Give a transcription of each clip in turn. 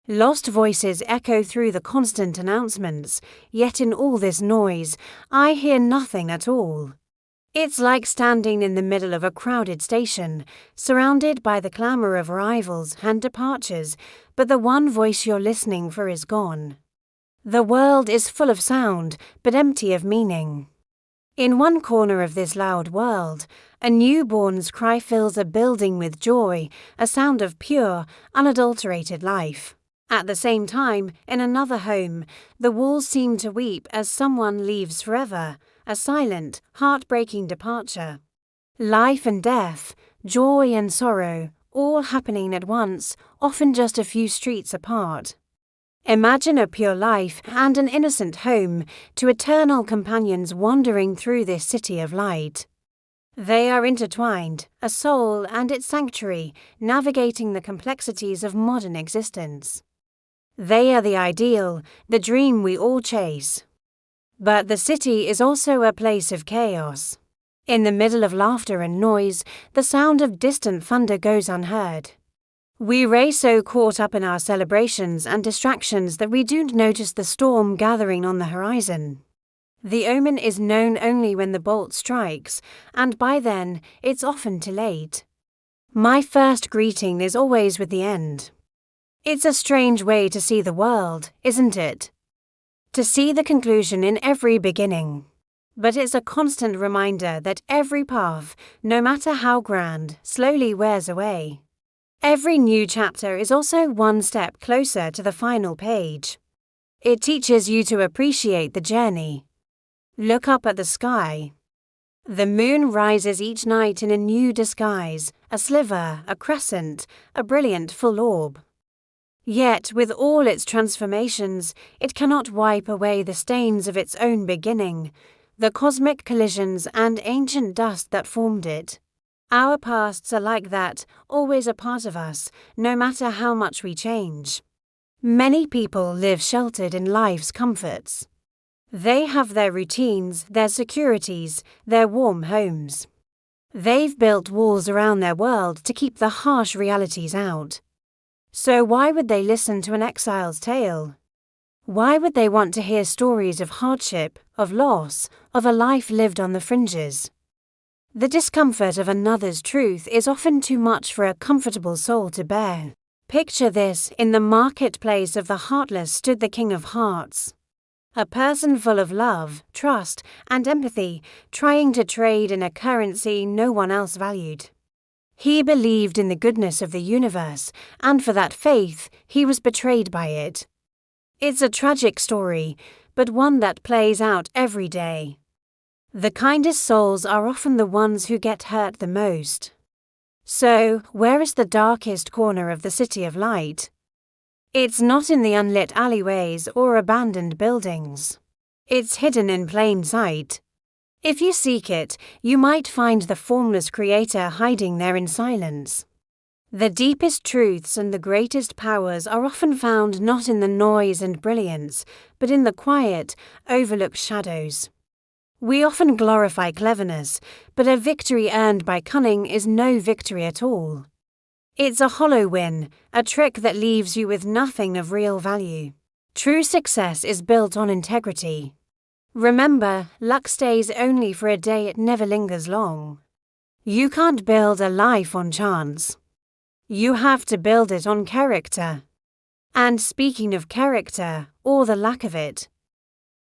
Lost voices echo through the constant announcements, yet in all this noise, I hear nothing at all. It's like standing in the middle of a crowded station, surrounded by the clamour of arrivals and departures, but the one voice you're listening for is gone. The world is full of sound, but empty of meaning. In one corner of this loud world, a newborn's cry fills a building with joy, a sound of pure, unadulterated life. At the same time, in another home, the walls seem to weep as someone leaves forever, a silent, heartbreaking departure. Life and death, joy and sorrow, all happening at once, often just a few streets apart. Imagine a pure life and an innocent home, two eternal companions wandering through this city of light. They are intertwined, a soul and its sanctuary, navigating the complexities of modern existence. They are the ideal, the dream we all chase. But the city is also a place of chaos. In the middle of laughter and noise, the sound of distant thunder goes unheard. We race so caught up in our celebrations and distractions that we don't notice the storm gathering on the horizon. The omen is known only when the bolt strikes, and by then, it's often too late. My first greeting is always with the end. It's a strange way to see the world, isn't it? To see the conclusion in every beginning. But it's a constant reminder that every path, no matter how grand, slowly wears away. Every new chapter is also one step closer to the final page. It teaches you to appreciate the journey. Look up at the sky. The moon rises each night in a new disguise, a sliver, a crescent, a brilliant full orb. Yet, with all its transformations, it cannot wipe away the stains of its own beginning, the cosmic collisions and ancient dust that formed it. Our pasts are like that, always a part of us, no matter how much we change. Many people live sheltered in life's comforts. They have their routines, their securities, their warm homes. They've built walls around their world to keep the harsh realities out. So why would they listen to an exile's tale? Why would they want to hear stories of hardship, of loss, of a life lived on the fringes? The discomfort of another's truth is often too much for a comfortable soul to bear. Picture this: in the marketplace of the heartless stood the King of Hearts. A person full of love, trust, and empathy, trying to trade in a currency no one else valued. He believed in the goodness of the universe, and for that faith, he was betrayed by it. It's a tragic story, but one that plays out every day. The kindest souls are often the ones who get hurt the most. So, where is the darkest corner of the city of light? It's not in the unlit alleyways or abandoned buildings. It's hidden in plain sight. If you seek it, you might find the formless creator hiding there in silence. The deepest truths and the greatest powers are often found not in the noise and brilliance, but in the quiet, overlooked shadows. We often glorify cleverness, but a victory earned by cunning is no victory at all. It's a hollow win, a trick that leaves you with nothing of real value. True success is built on integrity. Remember, luck stays only for a day, it never lingers long. You can't build a life on chance. You have to build it on character. And speaking of character, or the lack of it,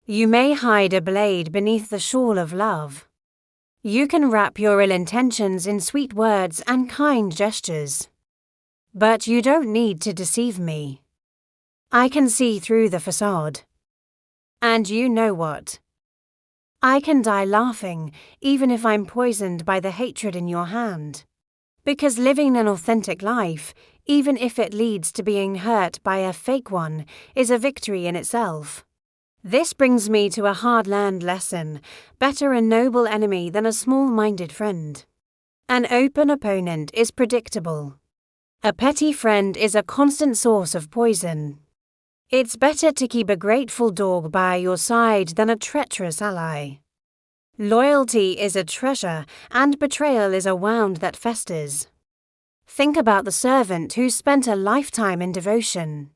you may hide a blade beneath the shawl of love. You can wrap your ill intentions in sweet words and kind gestures. But you don't need to deceive me. I can see through the facade. And you know what? I can die laughing, even if I'm poisoned by the hatred in your hand. Because living an authentic life, even if it leads to being hurt by a fake one, is a victory in itself. This brings me to a hard-learned lesson: better a noble enemy than a small-minded friend. An open opponent is predictable. A petty friend is a constant source of poison. It's better to keep a grateful dog by your side than a treacherous ally. Loyalty is a treasure, and betrayal is a wound that festers. Think about the servant who spent a lifetime in devotion.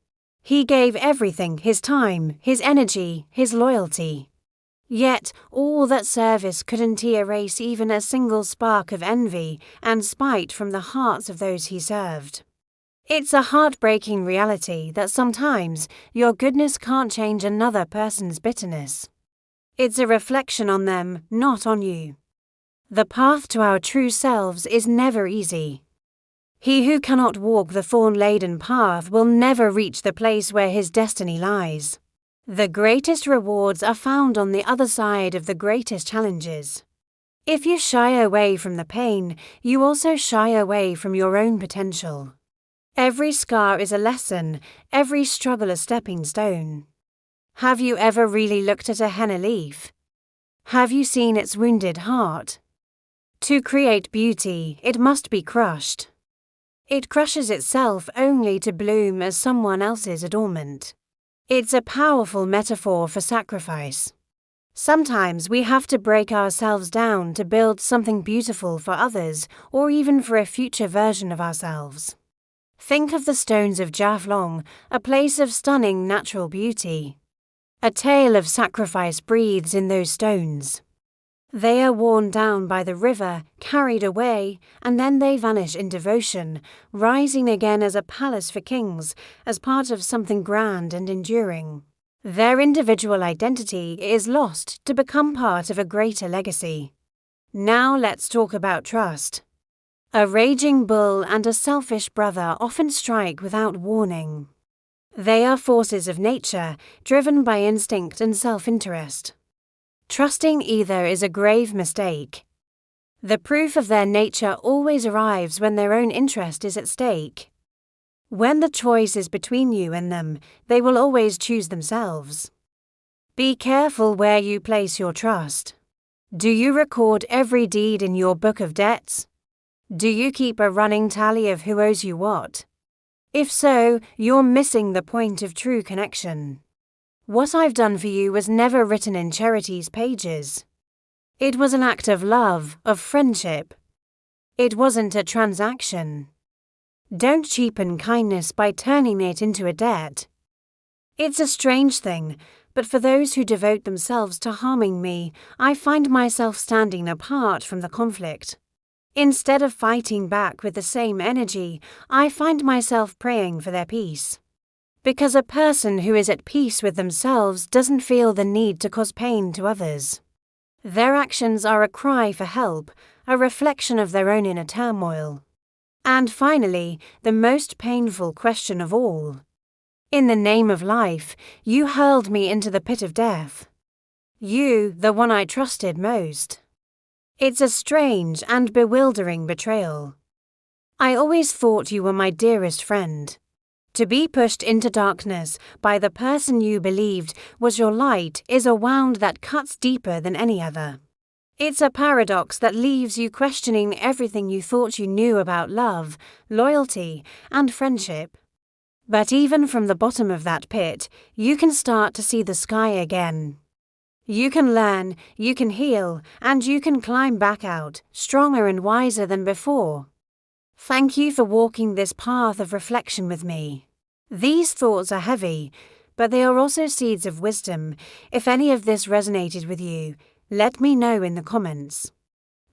He gave everything, his time, his energy, his loyalty. Yet all that service couldn't erase even a single spark of envy and spite from the hearts of those he served. It's a heartbreaking reality that sometimes your goodness can't change another person's bitterness. It's a reflection on them, not on you. The path to our true selves is never easy. He who cannot walk the thorn-laden path will never reach the place where his destiny lies. The greatest rewards are found on the other side of the greatest challenges. If you shy away from the pain, you also shy away from your own potential. Every scar is a lesson, every struggle a stepping stone. Have you ever really looked at a henna leaf? Have you seen its wounded heart? To create beauty, it must be crushed. It crushes itself only to bloom as someone else's adornment. It's a powerful metaphor for sacrifice. Sometimes we have to break ourselves down to build something beautiful for others or even for a future version of ourselves. Think of the stones of Jafflong, a place of stunning natural beauty. A tale of sacrifice breathes in those stones. They are worn down by the river, carried away, and then they vanish in devotion, rising again as a palace for kings, as part of something grand and enduring. Their individual identity is lost to become part of a greater legacy. Now let's talk about trust. A raging bull and a selfish brother often strike without warning. They are forces of nature, driven by instinct and self-interest. Trusting either is a grave mistake. The proof of their nature always arrives when their own interest is at stake. When the choice is between you and them, they will always choose themselves. Be careful where you place your trust. Do you record every deed in your book of debts? Do you keep a running tally of who owes you what? If so, you're missing the point of true connection. What I've done for you was never written in charity's pages. It was an act of love, of friendship. It wasn't a transaction. Don't cheapen kindness by turning it into a debt. It's a strange thing, but for those who devote themselves to harming me, I find myself standing apart from the conflict. Instead of fighting back with the same energy, I find myself praying for their peace. Because a person who is at peace with themselves doesn't feel the need to cause pain to others. Their actions are a cry for help, a reflection of their own inner turmoil. And finally, the most painful question of all. In the name of life, you hurled me into the pit of death. You, the one I trusted most. It's a strange and bewildering betrayal. I always thought you were my dearest friend. To be pushed into darkness by the person you believed was your light is a wound that cuts deeper than any other. It's a paradox that leaves you questioning everything you thought you knew about love, loyalty, and friendship. But even from the bottom of that pit, you can start to see the sky again. You can learn, you can heal, and you can climb back out, stronger and wiser than before. Thank you for walking this path of reflection with me. These thoughts are heavy, but they are also seeds of wisdom. If any of this resonated with you, let me know in the comments.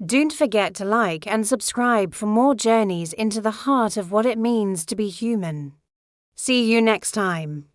Don't forget to like and subscribe for more journeys into the heart of what it means to be human. See you next time.